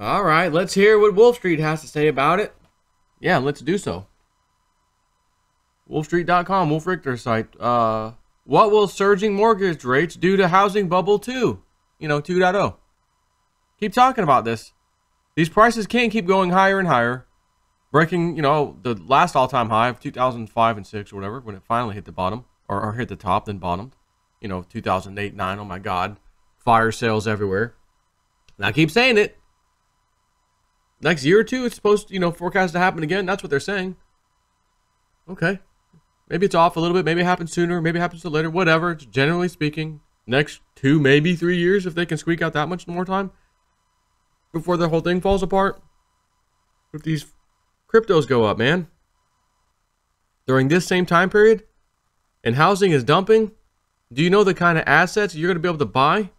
All right, let's hear what Wolf Street has to say about it. Yeah, let's do so. Wolfstreet.com, Wolf Richter's site. What will surging mortgage rates do to housing bubble 2? 2.0. Keep talking about this. These prices can't keep going higher and higher. Breaking, the last all-time high of 2005 and 6 or whatever, when it finally hit the bottom, or hit the top, then bottomed. 2008, 9, oh my God. Fire sales everywhere. And I keep saying it. Next year or two, it's supposed to, forecast to happen again. That's what they're saying. Okay. Maybe it's off a little bit. Maybe it happens sooner. Maybe it happens later. Whatever. Generally speaking, next 2, maybe 3 years, if they can squeak out that much more time before the whole thing falls apart. If these cryptos go up, man, during this same time period, and housing is dumping, do you know the kind of assets you're going to be able to buy?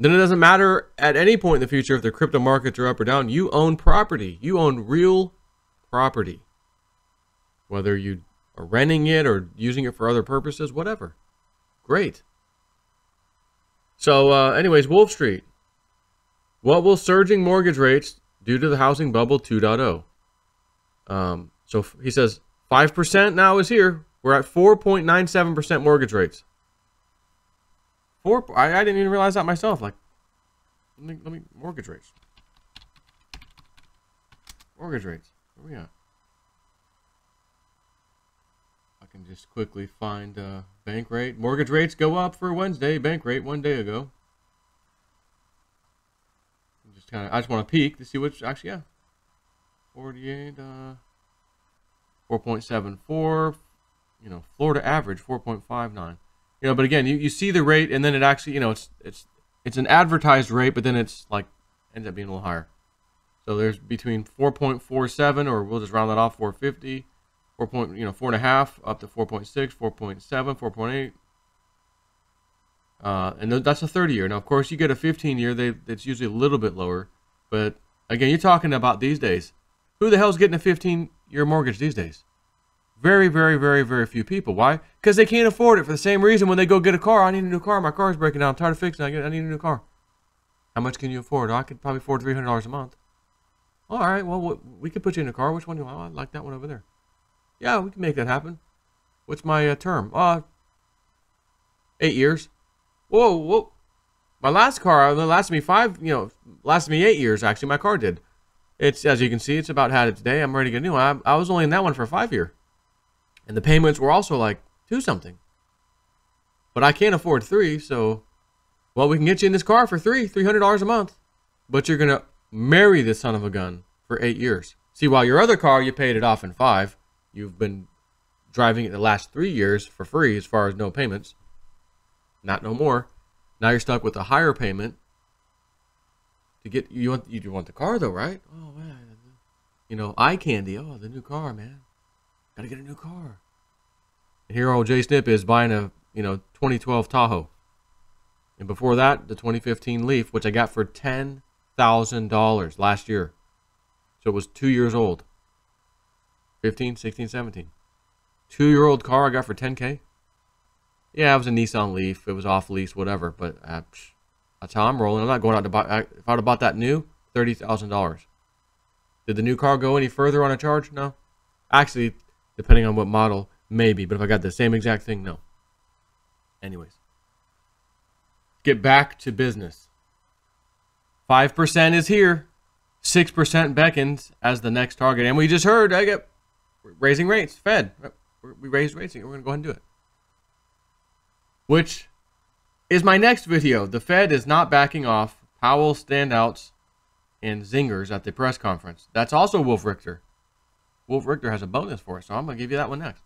Then it doesn't matter at any point in the future if the crypto markets are up or down. You own property. You own real property. Whether you are renting it or using it for other purposes, whatever. Great. So anyways, Wolf Street. What will surging mortgage rates do to the housing bubble 2.0? So he says 5% now is here. We're at 4.97% mortgage rates. I didn't even realize that myself. Like, let me mortgage rates. Mortgage rates. Where we at? I can just quickly find bank rate. Mortgage rates go up for Wednesday. Bank rate 1 day ago. I just want to peek to see which actually, yeah. 48, 4.74. Florida average 4.59. But again, you see the rate, and then it actually, it's an advertised rate, but then it's like ends up being a little higher. So there's between 4.47, or we'll just round that off, 4.50, 4.5 up to 4.6, 4.7, 4.8. And that's a 30-year. Now, of course, you get a 15-year, it's usually a little bit lower. But again, you're talking about these days. Who the hell's getting a 15-year mortgage these days? Very, very, very, very few people. Why? Because they can't afford it for the same reason when they go get a car. I need a new car. My car's breaking down. I'm tired of fixing it. I need a new car. How much can you afford? I could probably afford $300 a month. All right, well, we could put you in a car. Which one do you want? I like that one over there. Yeah, we can make that happen. What's my term? 8 years. Whoa. My last car only lasted me lasted me 8 years, actually. My car did. It's, as you can see, it's about had it today. I'm ready to get a new one. I was only in that one for a 5-year. And the payments were also like 2-something. But I can't afford 3, so, well, we can get you in this car for $300 a month. But you're going to marry this son of a gun for 8 years. See, while your other car, you paid it off in 5. You've been driving it the last 3 years for free as far as no payments. Not no more. Now you're stuck with a higher payment. To get you want the car though, right? Oh man, eye candy. Oh, the new car, man. Gotta get a new car. And here old Jay Snip is buying a 2012 Tahoe. And before that, the 2015 Leaf, which I got for $10,000 last year. So it was 2 years old. 15, 16, 17. 2-year-old car I got for $10K. Yeah, it was a Nissan Leaf. It was off lease, whatever. But that's how I'm rolling. I'm not going out to buy. If I'd have bought that new, $30,000. Did the new car go any further on a charge? No. Actually, depending on what model, maybe. But if I got the same exact thing, no. Anyways, get back to business. 5% is here. 6% beckons as the next target. And we just heard, we're raising rates. Fed. We raised rates. We're going to go ahead and do it. Which is my next video. The Fed is not backing off. Powell standouts and zingers at the press conference. That's also Wolf Richter. Wolf Richter has a bonus for us, so I'm going to give you that one next.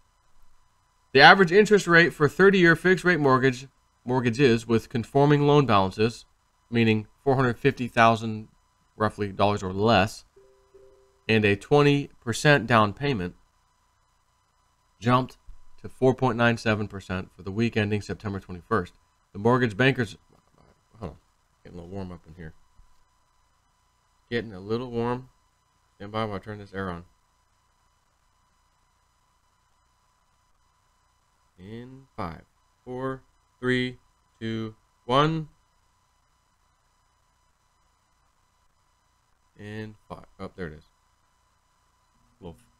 The average interest rate for 30-year fixed-rate mortgages with conforming loan balances, meaning $450,000 roughly dollars or less, and a 20% down payment, jumped to 4.97% for the week ending September 21st. The mortgage bankers, hold on, getting a little warm up in here. Getting a little warm. Stand by while I turn this air on. In 5, 4, 3, 2, 1. in 5. Oh, there it is.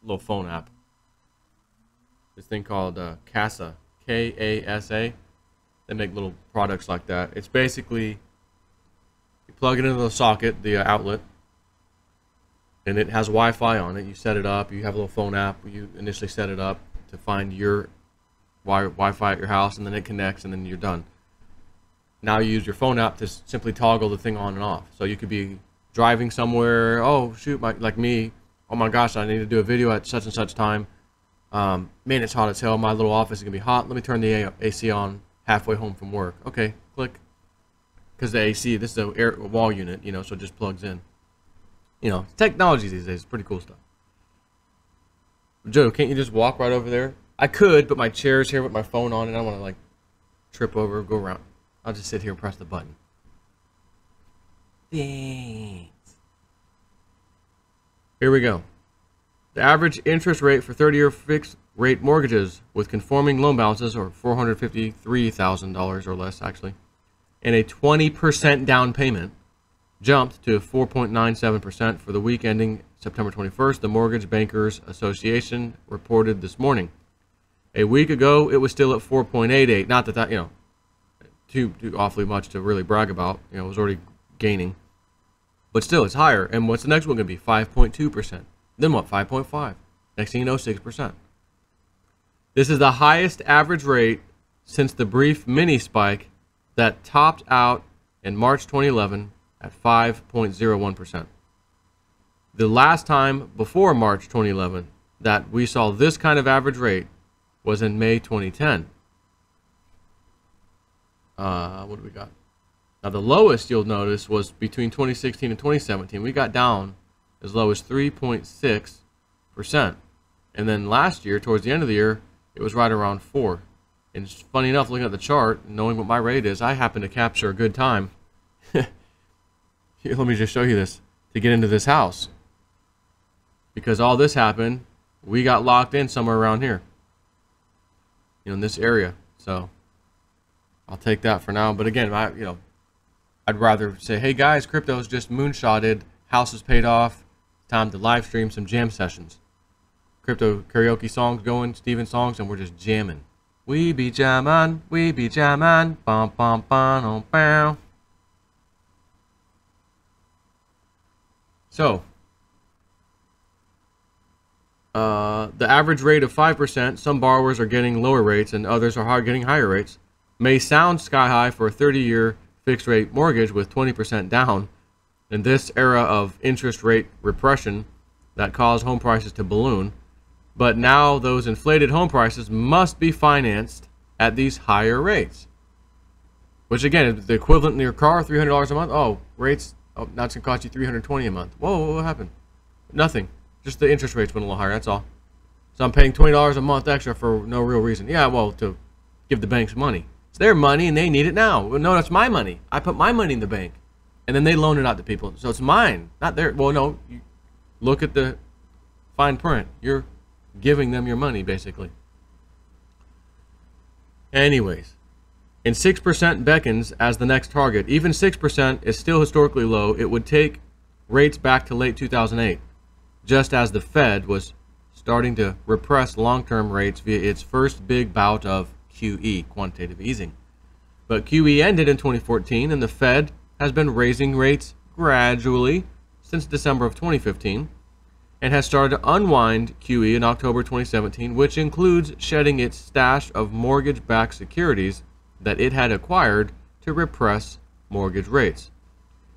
Little phone app. This thing called Casa, K-A-S-A. They make little products like that. It's basically, you plug it into the socket, the outlet, and it has Wi-Fi on it. You set it up. You have a little phone app. You initially set it up to find your Wi-Fi at your house, and then it connects, and then you're done. Now you use your phone app to simply toggle the thing on and off. So you could be driving somewhere. Oh shoot, like me. Oh my gosh, I need to do a video at such and such time. Man, it's hot as hell. My little office is gonna be hot. Let me turn the AC on halfway home from work. Okay, click. Because the AC, this is a wall unit, you know, so it just plugs in. You know, technology these days is pretty cool stuff. Joe, can't you just walk right over there? I could, but my chair's here with my phone on, and I don't want to like trip over, go around. I'll just sit here and press the button. Thanks. Here we go. The average interest rate for 30-year fixed rate mortgages with conforming loan balances, or $453,000 or less actually, and a 20% down payment, jumped to 4.97% for the week ending September 21st, the Mortgage Bankers Association reported this morning. A week ago, it was still at 4.88. Not that you know, too awfully much to really brag about. You know, it was already gaining. But still, it's higher. And what's the next one going to be? 5.2%. Then what? 5.5. Next thing you know, 6%. This is the highest average rate since the brief mini spike that topped out in March 2011 at 5.01%. The last time before March 2011 that we saw this kind of average rate was in May 2010. What do we got? Now the lowest you'll notice was between 2016 and 2017. We got down as low as 3.6%. And then last year, towards the end of the year, it was right around 4%. And it's funny enough, looking at the chart, knowing what my rate is, I happen to capture a good time. Here, let me just show you this, to get into this house. Because all this happened, we got locked in somewhere around here. You know, in this area. So I'll take that for now. But again, I'd rather say, hey guys, crypto's just moonshotted, house is paid off, time to live stream some jam sessions. Crypto karaoke songs going, Steven songs, and we're just jamming. We be jammin', bum bum bum bum. So, the average rate of 5%, some borrowers are getting lower rates and others are getting higher rates, may sound sky high for a 30-year fixed rate mortgage with 20% down in this era of interest rate repression that caused home prices to balloon. But now those inflated home prices must be financed at these higher rates. Which again, is the equivalent in your car, $300 a month. Oh, rates, oh, now it's going to cost you $320 a month. Whoa, what happened? Nothing. Just the interest rates went a little higher, that's all. So I'm paying $20 a month extra for no real reason. Yeah, well, to give the banks money. It's their money and they need it now. Well, no, that's my money. I put my money in the bank. And then they loan it out to people. So it's mine, not their. Well, no, you look at the fine print. You're giving them your money, basically. Anyways, and 6% beckons as the next target. Even 6% is still historically low. It would take rates back to late 2008, just as the Fed was starting to repress long-term rates via its first big bout of QE, quantitative easing. But QE ended in 2014, and the Fed has been raising rates gradually since December of 2015, and has started to unwind QE in October 2017, which includes shedding its stash of mortgage-backed securities that it had acquired to repress mortgage rates.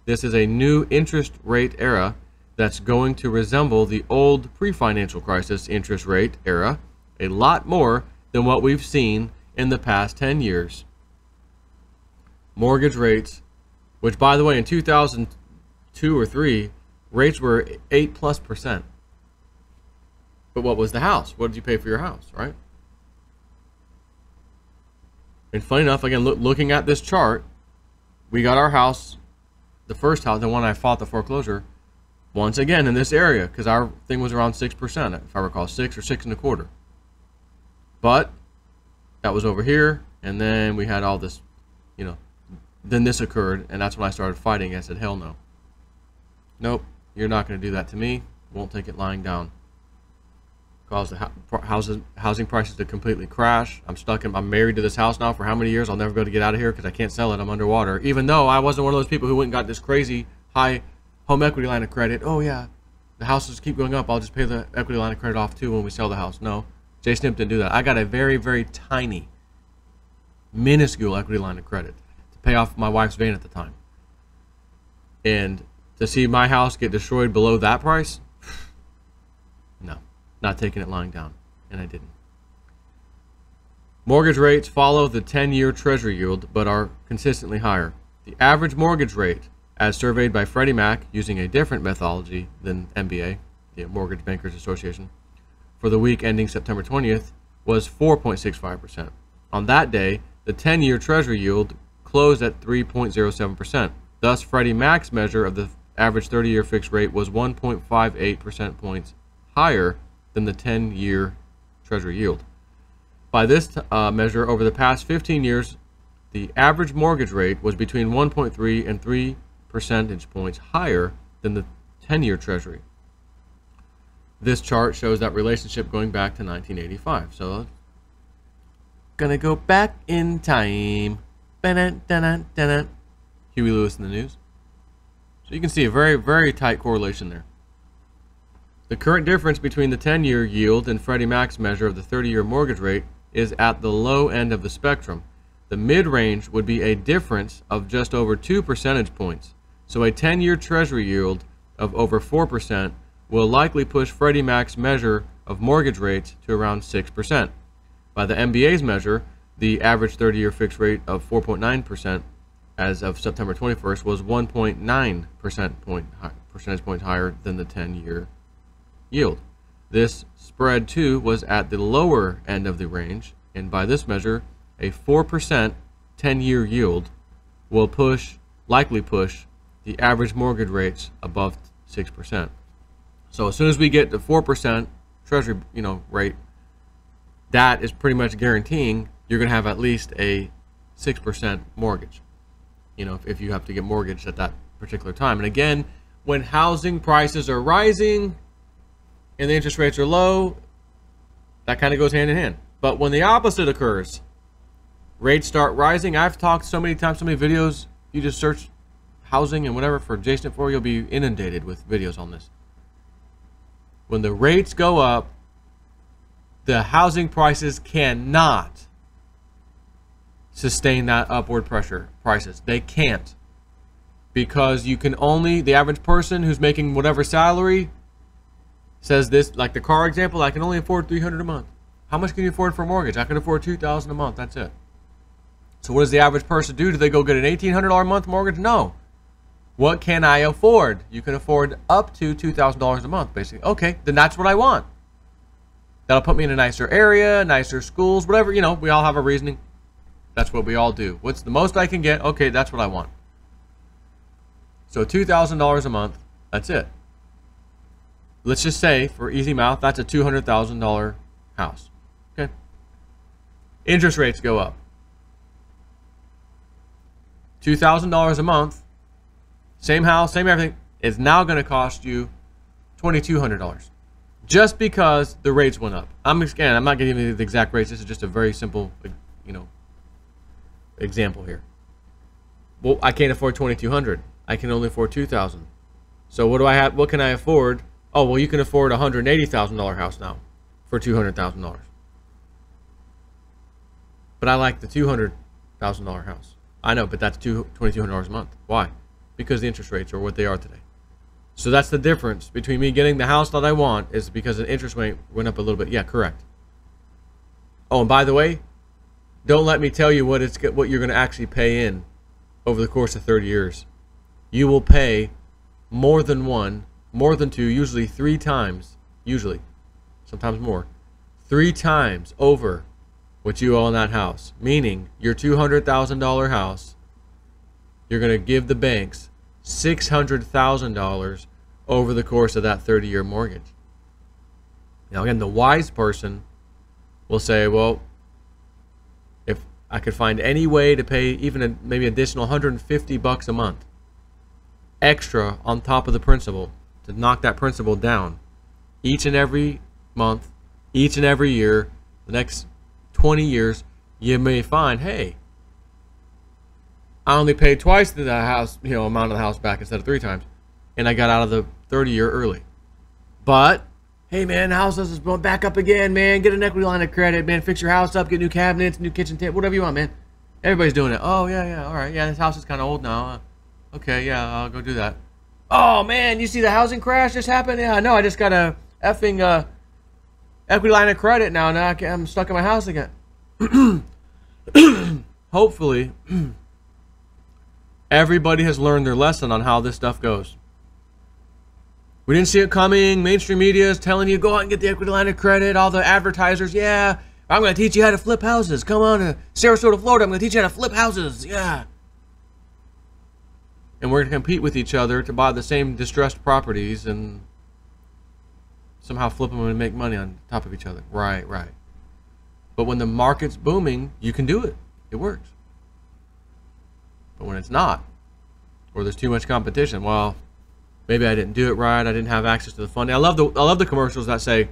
This is a new interest rate era that's going to resemble the old pre-financial crisis interest rate era a lot more than what we've seen in the past 10 years. Mortgage rates, which by the way in 2002 or 3, rates were 8+%. But what was the house? What did you pay for your house, right? And funny enough, again, looking at this chart, we got our house, the first house, the one I fought the foreclosure, once again in this area, because our thing was around 6%, if I recall, 6 or 6.25. But that was over here, and then we had all this, then this occurred, and that's when I started fighting. I said, hell no. Nope, You're not going to do that to me. Won't take it lying down. Cause the housing prices to completely crash. I'm married to this house now for how many years? I'll never be able to get out of here because I can't sell it. I'm underwater. Even though I wasn't one of those people who went and got this crazy high home equity line of credit. Oh yeah, the houses keep going up. I'll just pay the equity line of credit off too when we sell the house. No, Jay Snip didn't do that. I got a very, very tiny, minuscule equity line of credit to pay off my wife's van at the time. And to see my house get destroyed below that price, no. Not taking it lying down, and I didn't. Mortgage rates follow the 10-year Treasury yield, but are consistently higher. The average mortgage rate, as surveyed by Freddie Mac using a different methodology than MBA, the Mortgage Bankers Association, for the week ending September 20th, was 4.65%. On that day, the 10-year Treasury yield closed at 3.07%. Thus, Freddie Mac's measure of the average 30-year fixed rate was 1.58 percent points higher than the 10-year Treasury yield. By this measure, over the past 15 years, the average mortgage rate was between 1.3 and 3 percentage points higher than the 10-year Treasury. This chart shows that relationship going back to 1985. So, gonna go back in time. Huey Lewis in the news. So you can see a very, very tight correlation there. The current difference between the 10-year yield and Freddie Mac's measure of the 30-year mortgage rate is at the low end of the spectrum. The mid-range would be a difference of just over 2 percentage points. So a 10-year Treasury yield of over 4% will likely push Freddie Mac's measure of mortgage rates to around 6%. By the MBA's measure, the average 30-year fixed rate of 4.9% as of September 21st was 1.9 percentage points higher than the 10-year yield. This spread too was at the lower end of the range, and by this measure, a 4% 10-year yield will likely push the average mortgage rates above 6%. So as soon as we get to 4% Treasury, rate, that is pretty much guaranteeing you're going to have at least a 6% mortgage. If you have to get mortgaged at that particular time. And again, when housing prices are rising and the interest rates are low, that kind of goes hand in hand. But when the opposite occurs, rates start rising. I've talked so many times, so many videos. You just search housing and whatever for Jason 4, you'll be inundated with videos on this. When the rates go up, the housing prices cannot sustain that upward pressure prices. They can't. Because you can only, the average person who's making whatever salary says this, like the car example, I can only afford $300 a month. How much can you afford for a mortgage? I can afford $2,000 a month. That's it. So what does the average person do? Do they go get an $1,800 a month mortgage? No. What can I afford? You can afford up to $2,000 a month, basically. Okay, then that's what I want. That'll put me in a nicer area, nicer schools, whatever. We all have a reasoning. That's what we all do. What's the most I can get? Okay, that's what I want. So $2,000 a month, that's it. Let's just say, for easy math, that's a $200,000 house. Okay. Interest rates go up. $2,000 a month, same house, same everything, is now going to cost you $2,200 just because the rates went up. I'm not giving you the exact rates. This is just a very simple, example here. Well, I can't afford $2,200. I can only afford $2,000. So what do I have? What can I afford? Oh, well, you can afford a $180,000 house now for $200,000. But I like the $200,000 house. I know, but that's $2,200 a month. Why? Because the interest rates are what they are today. So that's the difference between me getting the house that I want is because the interest rate went up a little bit. Yeah, correct. Oh, and by the way, don't let me tell you what you're going to actually pay in over the course of 30 years. You will pay more than one, more than two, usually 3 times, sometimes more, 3 times over what you owe on that house. Meaning your $200,000 house, you're going to give the banks $600,000 over the course of that 30-year mortgage. Now again, the wise person will say, well, if I could find any way to pay even maybe additional $150 a month extra on top of the principal to knock that principal down each and every month, each and every year, the next 20 years, you may find, hey, I only paid twice the house, amount of the house back instead of 3 times, and I got out of the 30-year early. But hey man, the house is going back up again, man. Get an equity line of credit, man. Fix your house up, get new cabinets, new kitchen table, whatever you want, man. Everybody's doing it. Oh yeah, all right, yeah. This house is kind of old now. Okay, yeah, I'll go do that. Oh man, you see the housing crash just happened? Yeah, I know. I just got a effing equity line of credit now. Now I'm stuck in my house again. Hopefully, everybody has learned their lesson on how this stuff goes. We didn't see it coming. Mainstream media is telling you, go out and get the equity line of credit. All the advertisers, yeah, I'm going to teach you how to flip houses. Come on to Sarasota, Florida. I'm going to teach you how to flip houses. Yeah. And we're going to compete with each other to buy the same distressed properties and somehow flip them and make money on top of each other. Right. But when the market's booming, you can do it. It works. But when it's not, or there's too much competition, well, maybe I didn't do it right. I didn't have access to the funding. I love the commercials that say,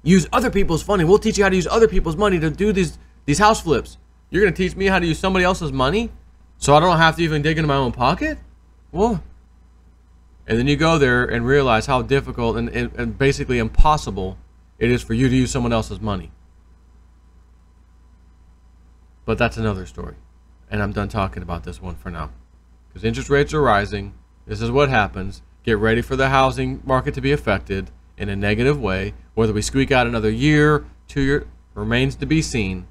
use other people's funding. We'll teach you how to use other people's money to do these house flips. You're going to teach me how to use somebody else's money so I don't have to even dig into my own pocket? Well, and then you go there and realize how difficult and basically impossible it is for you to use someone else's money. But that's another story. And I'm done talking about this one for now. Because interest rates are rising. This is what happens. Get ready for the housing market to be affected in a negative way. Whether we squeak out another year, 2 years, remains to be seen.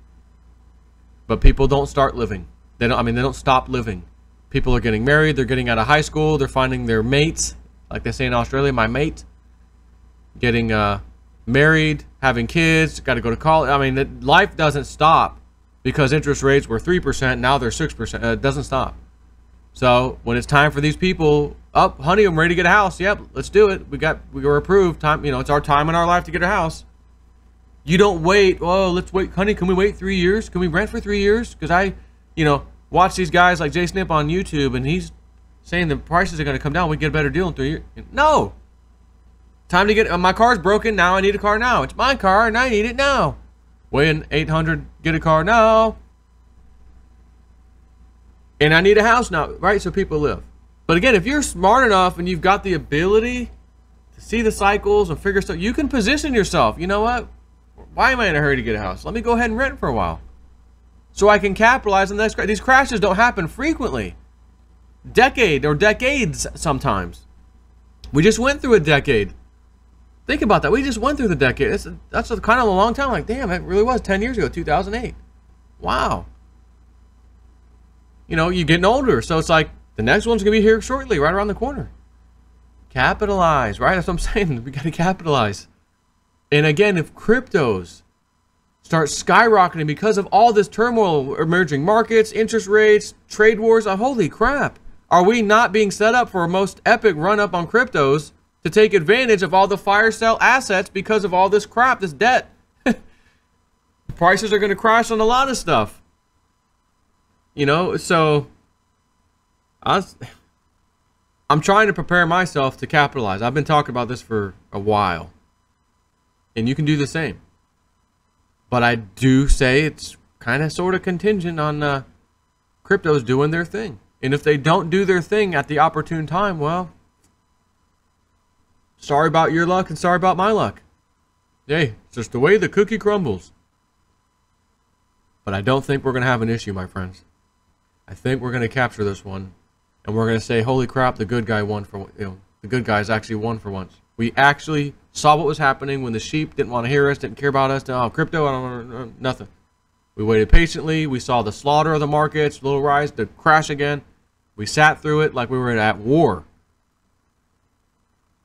But people don't start living. They don't stop living. People are getting married. They're getting out of high school. They're finding their mates, like they say in Australia, my mate. Getting married, having kids, got to go to college. Life doesn't stop because interest rates were 3%. Now they're 6%. It doesn't stop. So when it's time for these people, honey, I'm ready to get a house. Yep, let's do it. We were approved. Time, it's our time in our life to get a house. You don't wait. Oh, let's wait, honey. Can we wait 3 years? Can we rent for 3 years? Because I, watch these guys like Jay Snip on YouTube, and he's saying the prices are going to come down. We get a better deal in 3 years. No. Time to get. My car's broken. Now I need a car now. It's my car, and I need it now. Weighing $800. Get a car now. And I need a house now, right? So people live. But again, if you're smart enough and you've got the ability to see the cycles and figure stuff, you can position yourself. You know what? Why am I in a hurry to get a house? Let me go ahead and rent for a while, so I can capitalize on this. These crashes don't happen frequently. Decades sometimes. We just went through a decade. Think about that. We just went through the decade. That's kind of a long time. Like, damn, it really was 10 years ago, 2008. Wow. You're getting older, so it's like the next one's going to be here shortly, right around the corner. Capitalize, right? That's what I'm saying. We got to capitalize. And again, if cryptos start skyrocketing because of all this turmoil, emerging markets, interest rates, trade wars, holy crap. Are we not being set up for a most epic run-up on cryptos to take advantage of all the fire sale assets because of all this crap, this debt? Prices are going to crash on a lot of stuff. So I'm trying to prepare myself to capitalize. I've been talking about this for a while. And you can do the same. But I do say it's kind of sort of contingent on cryptos doing their thing. And if they don't do their thing at the opportune time, well, sorry about your luck and sorry about my luck. Hey, it's just the way the cookie crumbles. But I don't think we're going to have an issue, my friends. I think we're going to capture this one, and we're going to say, holy crap, the good guy won for, the good guys actually won for once. We actually saw what was happening when the sheep didn't want to hear us, didn't care about us. Oh, crypto, I don't nothing. We waited patiently. We saw the slaughter of the markets, little rise, the crash again. We sat through it like we were at war.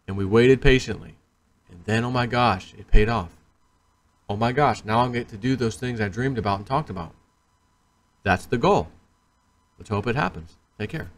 And we waited patiently. And then, oh my gosh, it paid off. Oh my gosh, now I'm getting to do those things I dreamed about and talked about. That's the goal. Let's hope it happens. Take care.